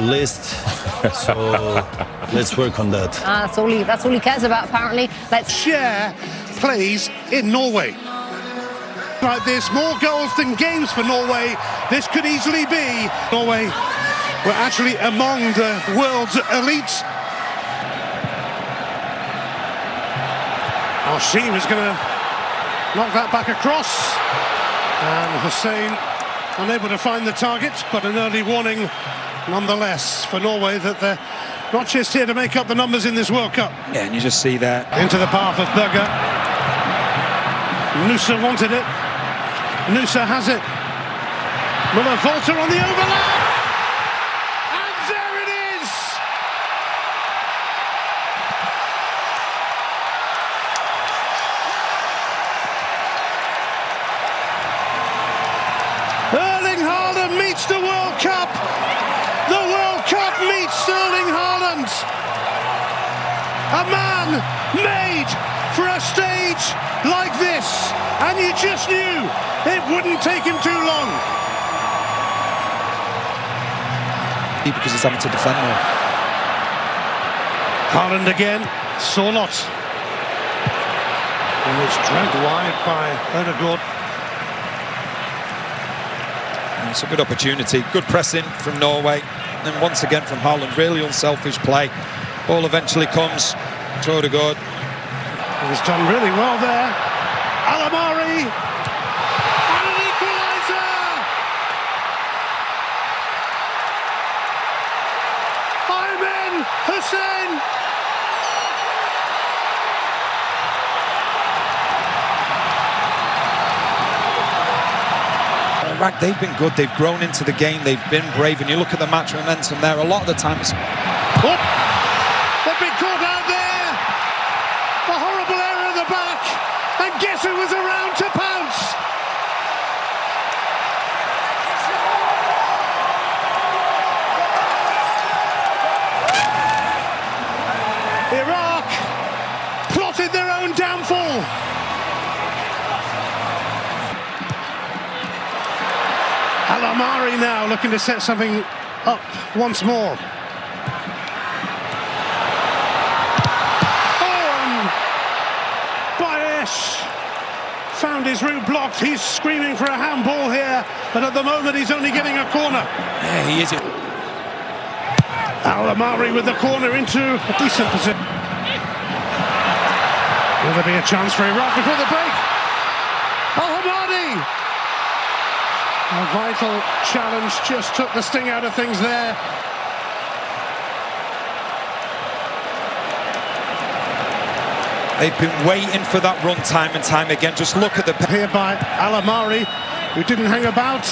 list, so let's work on that. That's all he cares about, apparently. Let's share plays in Norway. Like this, more goals than games for Norway. This could easily be. Norway were actually among the world's elites. Hashim is going to knock that back across. And Hussein unable to find the target, but an early warning nonetheless for Norway that they're not just here to make up the numbers in this World Cup. Yeah, and you just see that. Into the path of Berger. Nusa wanted it. Nusa has it. Muller Volta on the overlap. And there it is! Erling Haaland meets the World Cup. The World Cup meets Erling Haaland. A man made for a stage like this, and you just knew it wouldn't take him too long. Because he's having to defend more. Haaland again, Sorlot. And it's dragged wide by Ødegaard. It's a good opportunity, good pressing from Norway, and once again from Haaland, really unselfish play. Ball eventually comes to Ødegaard. He's done really well there. Alamari, and an equaliser! Ayman Hussein! Iraq, they've been good, they've grown into the game, they've been brave, and you look at the match momentum there, a lot of the time it's... Oh, they've been caught out there! A horrible error at the back, and guess who was around to pounce? Iraq plotted their own downfall. Alamari now looking to set something up once more. Found his route blocked. He's screaming for a handball here, but at the moment he's only getting a corner. Yeah, he is. Alamari with the corner into a decent position. Will there be a chance for Iraq before the break? Al-Hamadi! A vital challenge, just took the sting out of things there. They've been waiting for that run time and time again. Just look at the... Here by Alamari, who didn't hang about.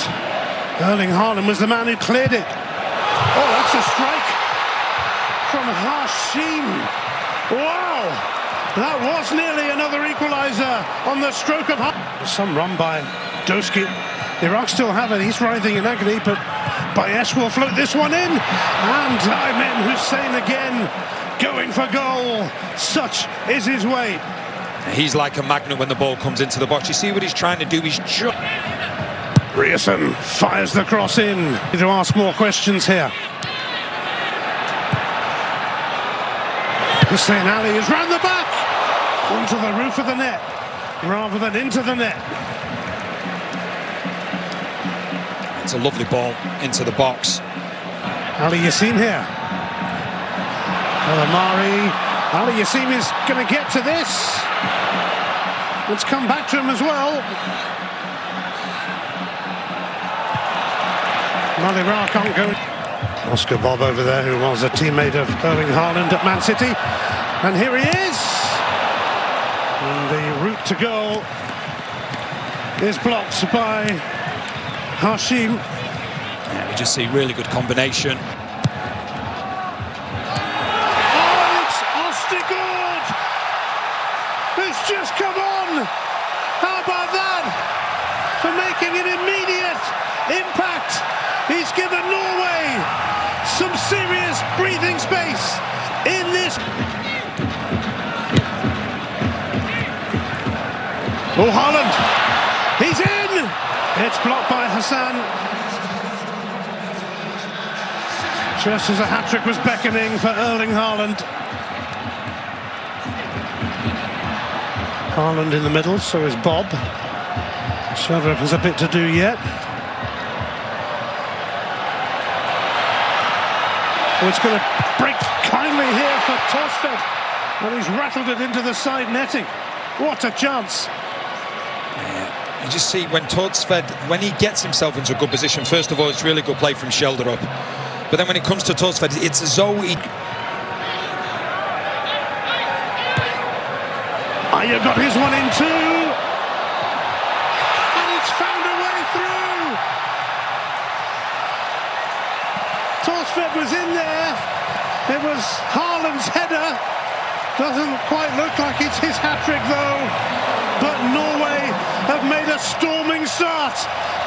Erling Haaland was the man who cleared it. Oh, that's a strike from Hashim. Wow! That was nearly another equaliser on the stroke of... Some run by Doski. Iraq still have it. He's writhing in agony, but Bayesh will float this one in. And Ayman Hussein again. Going for goal, such is his way. He's like a magnet when the ball comes into the box. You see what he's trying to do, he's just... Grierson fires the cross in. To ask more questions here. Hussein Ali is round the back, onto the roof of the net, rather than into the net. It's a lovely ball into the box. Ali Yassim here. Alamari, Ali Yassim is going to get to this. Let's come back to him as well. Well, Iraq can't go. Oscar Bob over there, who was a teammate of Erling Haaland at Man City. And here he is. And the route to goal is blocked by Hashim. Yeah, we just see really good combination. It's just come on! How about that? For making an immediate impact. He's given Norway some serious breathing space in this. Oh, Haaland! He's in! It's blocked by Hassan. Just as a hat-trick was beckoning for Erling Haaland. Haaland in the middle, so is Bob. Shadrach has a bit to do yet. Oh, it's going to break kindly here for Torsfed. And he's rattled it into the side netting. What a chance. Yeah. You just see when Torsfed, when he gets himself into a good position, first of all, it's really good play from shoulder up. But then when it comes to Torsfed, it's as though he... Ayer got his one in too. And it's found a way through. Torsfed was in there. It was Haaland's header. Doesn't quite look like it's his hat-trick though. But Norway have made a storming start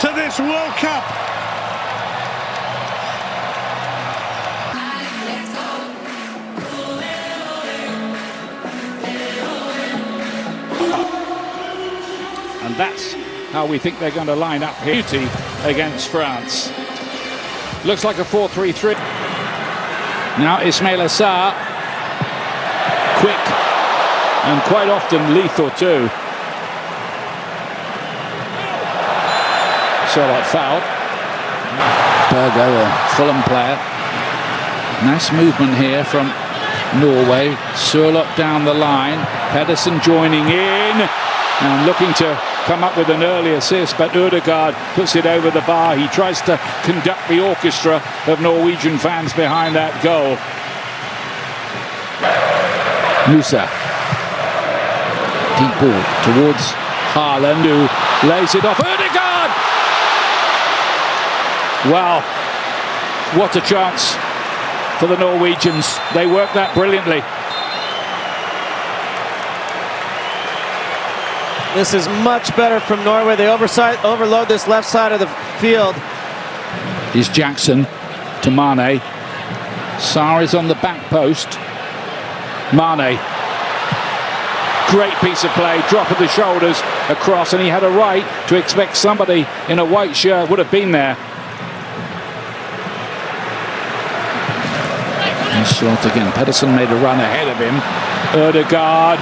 to this World Cup. And that's how we think they're going to line up here against France. Looks like a 4-3-3. Now Ismail Assar. Quick and quite often lethal too. So that foul. Ødegaard, a Fulham player. Nice movement here from Norway. Sørloth down the line. Pedersen joining in and looking to come up with an early assist, but Ødegaard puts it over the bar. He tries to conduct the orchestra of Norwegian fans behind that goal. Musa. Deep ball towards Haaland, who lays it off. Ødegaard! Wow, what a chance for the Norwegians. They work that brilliantly. This is much better from Norway. They overload this left side of the field. Is Jackson to Mane. Sarr is on the back post. Mane. Great piece of play, drop of the shoulders across, and he had a right to expect somebody in a white shirt would have been there. And short again. Pedersen made a run ahead of him. Ødegaard.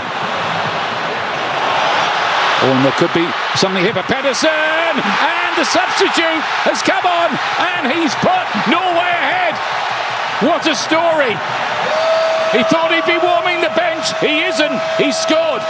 Oh, and there could be something here for Pedersen, and the substitute has come on, and he's put Norway ahead. What a story. He thought he'd be warming the bench. He isn't. He scored.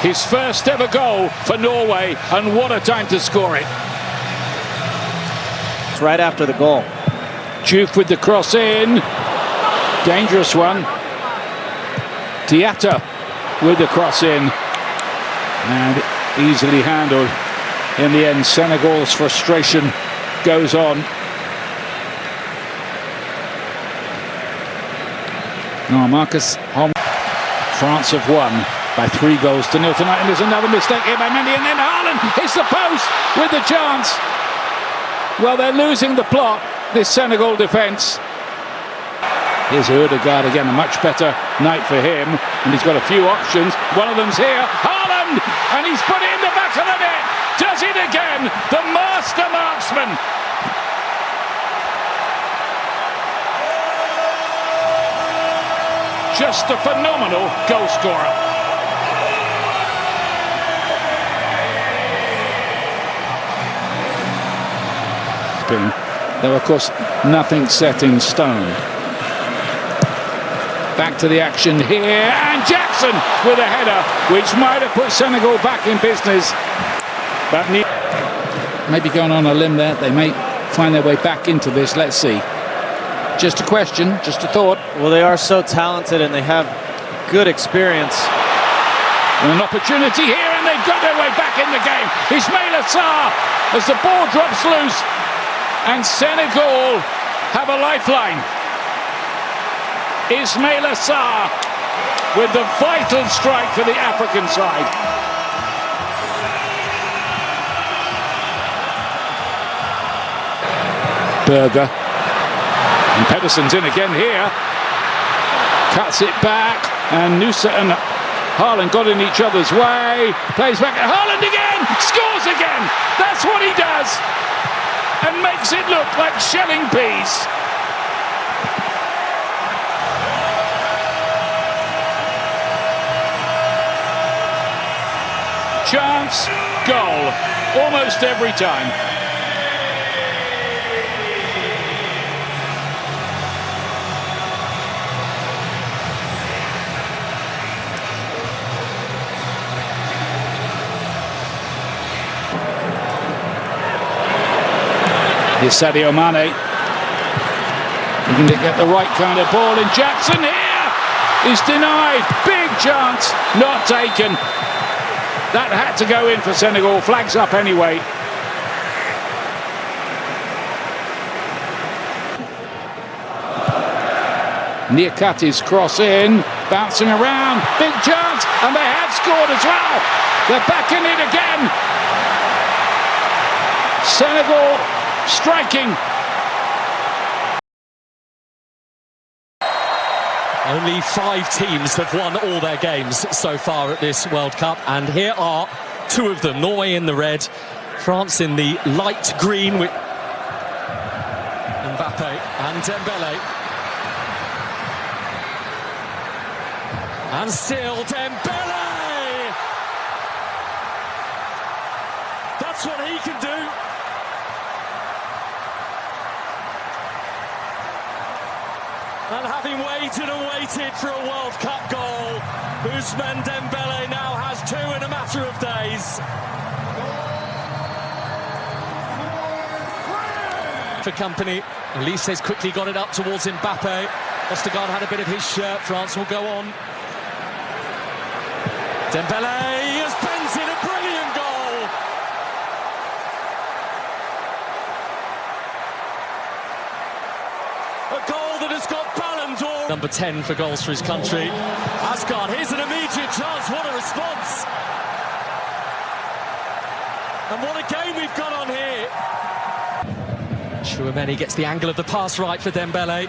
His first ever goal for Norway, and what a time to score it. It's right after the goal. Juve with the cross in. Dangerous one. Diatta with the cross in. And easily handled. In the end, Senegal's frustration goes on. Now Marcus Holm. France have won by 3 goals to 0 tonight, and there's another mistake here by Mendy, and then Haaland hits the post with the chance. Well, they're losing the plot, this Senegal defence. Here's Ødegaard again, a much better night for him, and he's got a few options. One of them's here, Haaland, and he's put it in the back of the net. Does it again, the master marksman. Just a phenomenal goal scorer. Though of course nothing set in stone. Back to the action here, and Jackson with a header which might have put Senegal back in business, but maybe going on a limb there. They may find their way back into this. Let's see. Just a question, just a thought. Well, they are so talented and they have good experience. An opportunity here, and they've got their way back in the game. Ismail Assar as the ball drops loose. And Senegal have a lifeline. Ismail Assar with the vital strike for the African side. Berger. And Pedersen's in again here. Cuts it back, and Nusa and Haaland got in each other's way. Plays back at Haaland again, scores again. That's what he does, and makes it look like shelling peas. Chance, goal, almost every time. Here's Sadio Mane. He can get the right kind of ball, and Jackson here is denied. Big chance, not taken. That had to go in for Senegal. Flags up anyway. Niakati's cross in, bouncing around. Big chance, and they have scored as well. They're back in it again. Senegal striking. Only 5 teams have won all their games so far at this World Cup, and here are 2 of them. Norway in the red, France in the light green with Mbappe and Dembele. And still Dembele! That's what he can do. And having waited and waited for a World Cup goal, Ousmane Dembele now has 2 in a matter of days. For company, Elise's quickly got it up towards Mbappe. Ødegaard had a bit of his shirt. France will go on. Dembele has pens in a brilliant goal. A goal that has got Ballon d'Or. Number 10 for goals for his country. Ødegaard, here's an immediate chance. What a response. And what a game we've got on here. Chouameni gets the angle of the pass right for Dembele.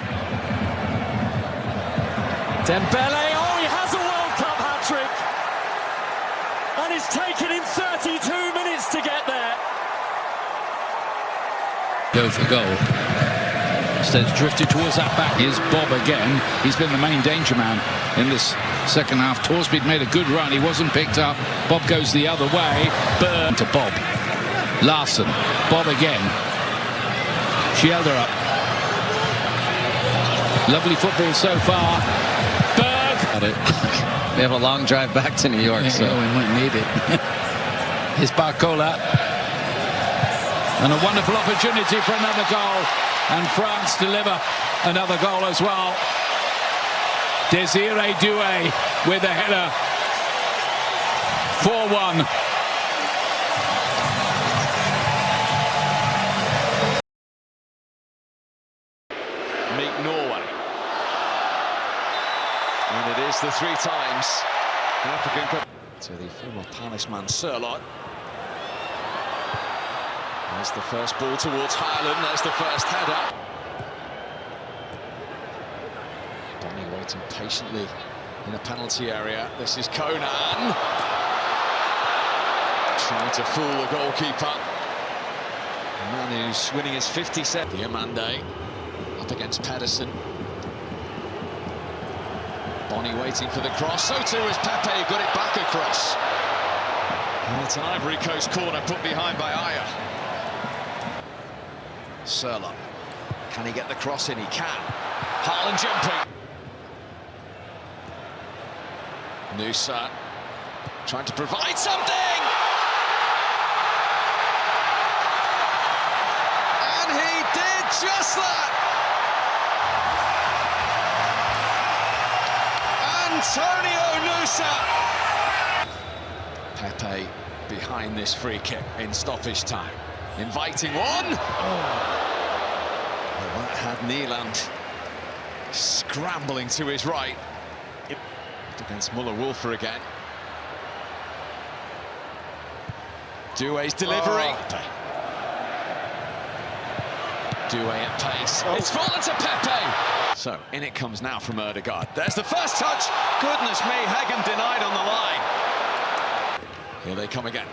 Dembele, oh, he has a World Cup hat-trick. And it's taken him 32 minutes to get there. Go for goal. Instead it's drifted towards that back. Here's Bob again. He's been the main danger man in this second half. Torsby made a good run. He wasn't picked up. Bob goes the other way. Burn to Bob. Larson. Bob again. Shielder up. Lovely football so far. Berg. Got it. They have a long drive back to New York, so we might need it. Here's Barcola. And a wonderful opportunity for another goal. And France deliver another goal as well. Desiree Doué with a header. 4-1. Meet Norway. And it is the 3 times African Cup. To the former Palace man, Sirlot. There's the first ball towards Haaland. There's the first header. Donny waiting patiently in a penalty area. This is Conan. Trying to fool the goalkeeper. A man who's winning his 57th. Diamande up against Pedersen. Bonnie waiting for the cross. So too is Pepe, got it back across. And it's an Ivory Coast corner put behind by Aya. Sirlot. Can he get the cross in? He can. Haaland jumping. Nusa trying to provide something. And he did just that. Antonio Nusa. Pepe behind this free kick in stoppage time. Inviting one. Oh, that had Nyland scrambling to his right. Against Muller-Wolfer again. Doué's delivery. Doué at pace. It's fallen to Pepe. So in it comes now from Ødegaard. There's the first touch. Goodness me, Hagen denied on the line. Here they come again.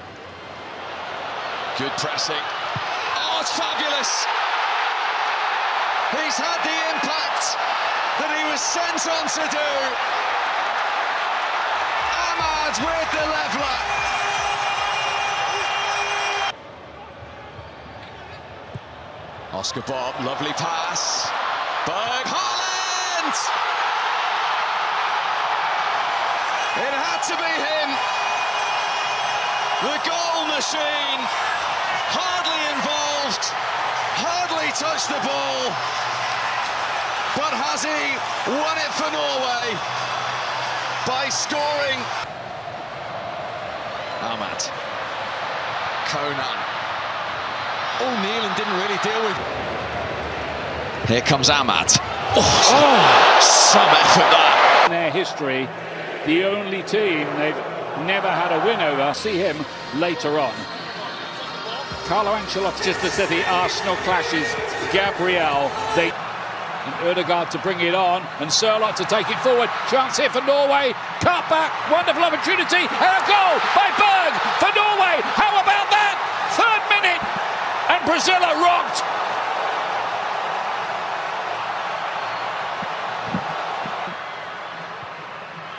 Good pressing. Oh, it's fabulous. He's had the impact that he was sent on to do. Ahmad with the leveller. Oscar Bob, lovely pass. Berg, Haaland! It had to be him. The goal machine. Hardly involved. Hardly touched the ball. But has he won it for Norway by scoring? Ahmad. Conan. Oh, Neelan didn't really deal with. Here comes Ahmad. Some effort there. In their history, the only team they've never had a win over. See him later on. Carlo Ancelotti just to set the Arsenal clashes. Gabriel, and Ødegaard to bring it on, and Sørloth to take it forward. Chance here for Norway. Cut back, wonderful opportunity, and a goal by Berg for Norway. How about that? 3rd minute, and Brazil are rocked.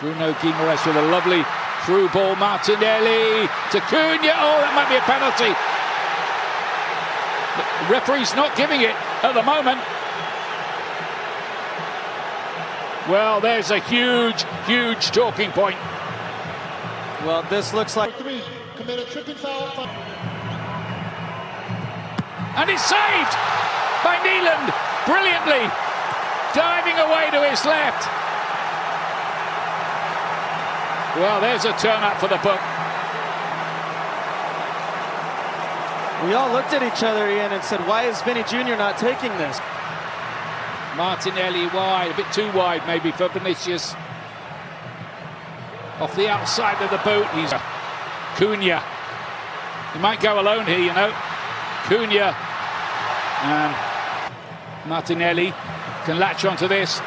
Bruno Guimaraes with a lovely through ball. Martinelli to Cunha. Oh, that might be a penalty. The referee's not giving it at the moment. Well, there's a huge, huge talking point. Well, this looks like... And it's saved by Neeland, brilliantly, diving away to his left. Well, there's a turn-up for the book. We all looked at each other, Ian, and said, why is Vinny Jr. not taking this? Martinelli wide, a bit too wide maybe for Vinicius. Off the outside of the boot, he's Cunha. He might go alone here, you know. Cunha and Martinelli can latch onto this.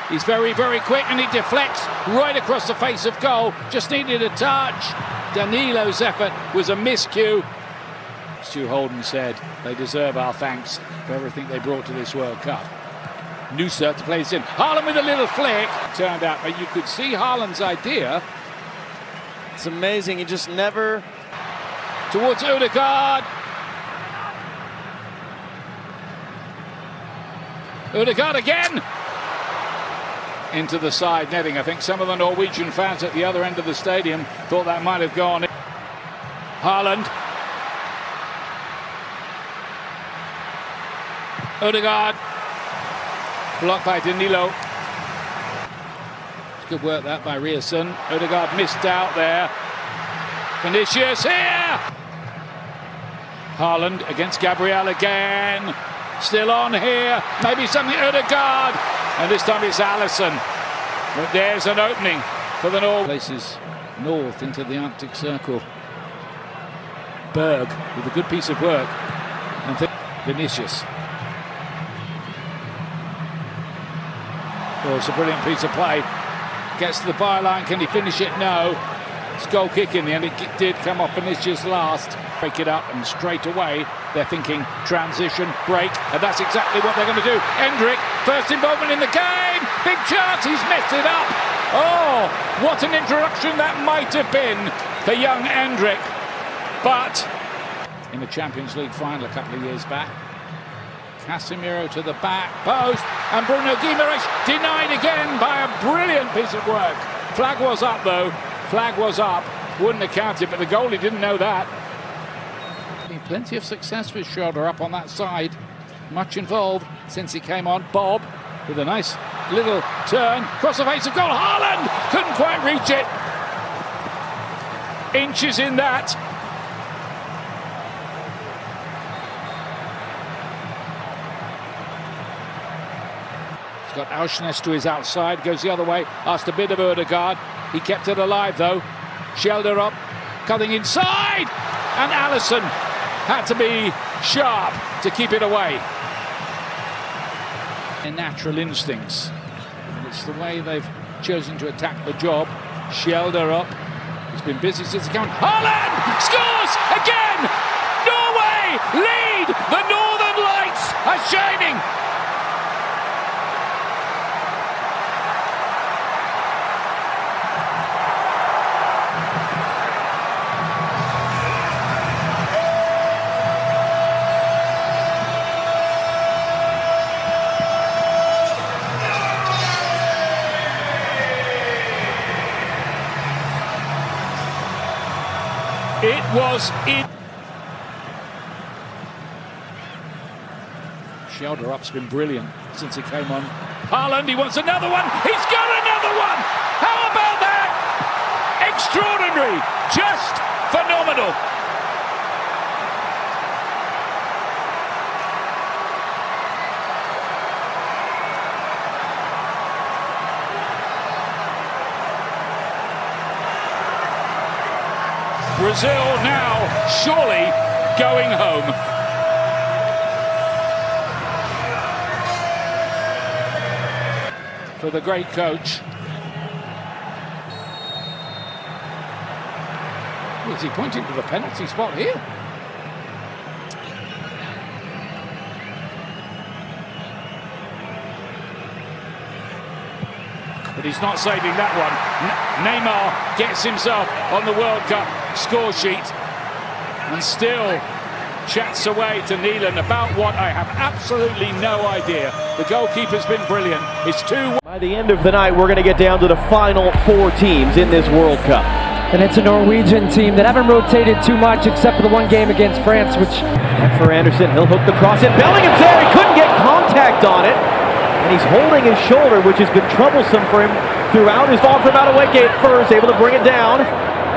He's very, very quick, and he deflects right across the face of goal. Just needed a touch. Danilo's effort was a miscue. Stu Holden said they deserve our thanks for everything they brought to this World Cup. Nusa to play this in. Haaland with a little flick. Turned out, but you could see Haaland's idea. It's amazing, he just never... Towards Ødegaard. Ødegaard again. Into the side netting. I think some of the Norwegian fans at the other end of the stadium thought that might have gone in. Haaland. Ødegaard. Blocked by Danilo. Good work that by Ryerson. Ødegaard missed out there. Vinicius here. Haaland against Gabriel again. Still on here. Maybe something Ødegaard. And this time it's Alisson. But there's an opening for the Norway. Places north into the Arctic Circle. Berg with a good piece of work. And Vinicius. Oh, it's a brilliant piece of play. Gets to the byline. Can he finish it? No. It's goal kick in the end. It did come off Vinicius last. Break it up, and straight away they're thinking transition, break, and that's exactly what they're going to do. Endrick, first involvement in the game. Big chance. He's messed it up. Oh, what an introduction that might have been for young Endrick. But in the Champions League final a couple of years back, Casemiro to the back post, and Bruno Guimaraes denied again by a brilliant piece of work. Flag was up though, flag was up, wouldn't have counted, but the goalie didn't know that. Plenty of success with shoulder up on that side, much involved since he came on. Bob with a nice little turn, across the face of goal. Haaland couldn't quite reach it. Inches in that. Got Auschness to his outside, goes the other way, asked a bit of Ødegaard. He kept it alive though. Shelder up, cutting inside, and Alisson had to be sharp to keep it away. Their natural instincts. And it's the way they've chosen to attack the job. Schelder up. He's been busy since he came. Haaland scores again! Norway lead! The Northern Lights are shining! It was in. Schelder up's been brilliant since he came on. Haaland, he wants another one. He's got another one. How about that? Extraordinary. Just phenomenal. Brazil now surely going home. For the great coach. Is he pointing to the penalty spot here? But he's not saving that one. Neymar gets himself on the World Cup score sheet and still chats away to Neelan about what I have absolutely no idea. The goalkeeper's been brilliant. It's 2-1. By the end of the night, we're going to get down to the final 4 teams in this World Cup. And it's a Norwegian team that haven't rotated too much except for the one game against France, which... And for Anderson, he'll hook the cross in. Bellingham's there, he couldn't get contact on it. And he's holding his shoulder, which has been troublesome for him throughout his ball from out of Waygate first, able to bring it down.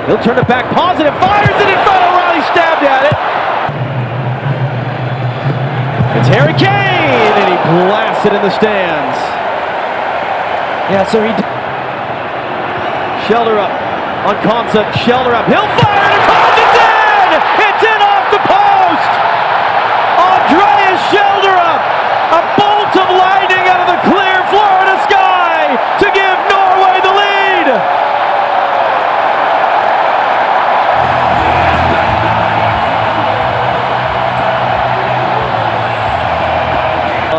He'll turn it back positive, fires it in front of Riley, stabbed at it. It's Harry Kane, and he blasts it in the stands. Yeah, so he... Schelder up on concept, Schelder up, he'll fire it across, it's in! It's in off the post! Andreas Schelder up, a bolt of lightning out of the clear Florida sky to give Norway the lead!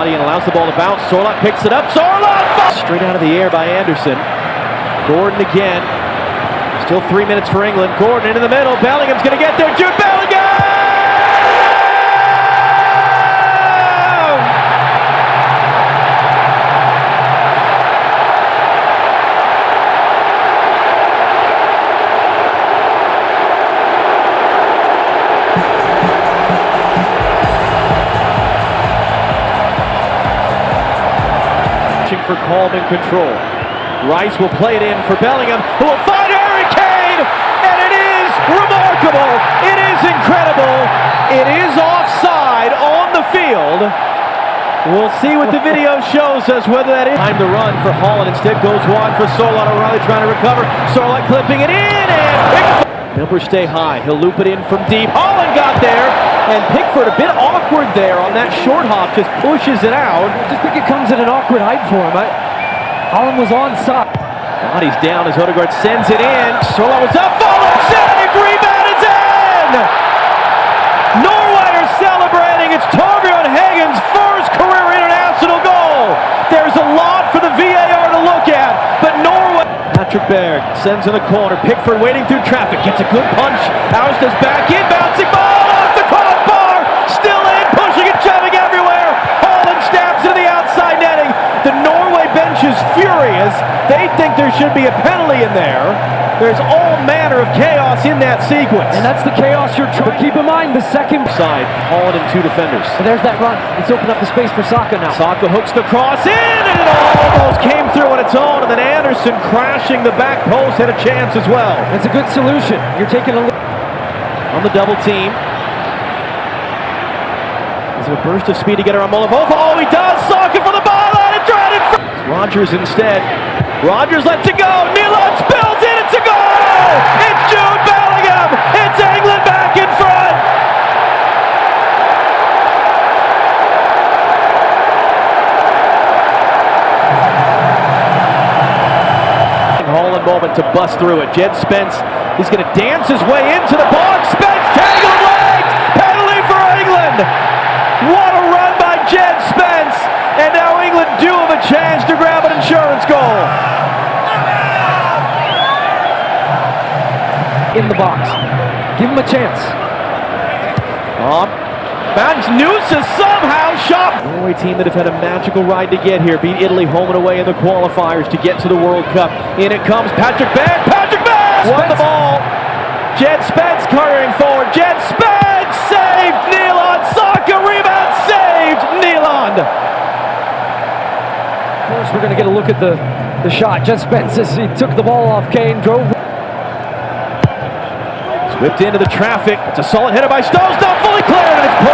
And allows the ball to bounce. Sorloth picks it up. Sorloth straight out of the air by Anderson. Gordon again. Still 3 minutes for England. Gordon into the middle. Bellingham's going to get there. Jude Bellingham! For calm and control. Rice will play it in for Bellingham, who will find Harry Kane, and it is remarkable. It is incredible. It is offside on the field. We'll see what the video shows us whether that is. Time to run for Haaland. Instead goes wide for Sorloth. O'Reilly trying to recover. Sorloth clipping it in, and numbers stay high. He'll loop it in from deep. Haaland got there. And Pickford a bit awkward there on that short hop, just pushes it out. I just think it comes at an awkward height for him. Haaland was onside. Body's down as Ødegaard sends it in. Sorloth was up, follow, saved, rebound is in! Norway are celebrating. It's Torbjørn Hagen's first career international goal. There's a lot for the VAR to look at, but Norway... Patrick Berg sends in the corner. Pickford waiting through traffic, gets a good punch. Oustas back in, bouncing ball off the crossbar. Still in, pushing and shoving everywhere. Haaland stabs to the outside netting. The Norway bench is furious. They think there should be a penalty in there. There's all manner of chaos in that sequence. And that's the chaos you're trying to keep in mind. The second side, Haaland and 2 defenders. So there's that run. It's opened up the space for Saka now. Saka hooks the cross in, and it almost came through on its own. And then Anderson crashing the back post had a chance as well. It's a good solution. You're taking a on the double team. Is it a burst of speed to get around Molavova? Oh, he does! Saka for the ball, and it's right in front. Rodgers instead. Rodgers lets it go. Nealon spills it. It's a goal! It's Jude Bellingham! It's England back in front! one moment to bust through it. Jed Spence, he's going to dance his way into the box. Spence, tangled legs, penalty for England. What a run by Jed Spence. And now England do have a chance to grab an insurance goal. In the box. Give him a chance. Fountains nooses somehow shot. Norway team that have had a magical ride to get here. Beat Italy home and away in the qualifiers to get to the World Cup. In it comes Patrick Berg. Patrick Berg won the ball. Jed Spence carrying forward. Jed Spence saved. Nyland. Saka rebound saved. Nyland. First, we're going to get a look at the shot. Jed Spence, as he took the ball off Kane, drove. Whipped into the traffic. It's a solid header by Stones, not fully cleared, and it's put.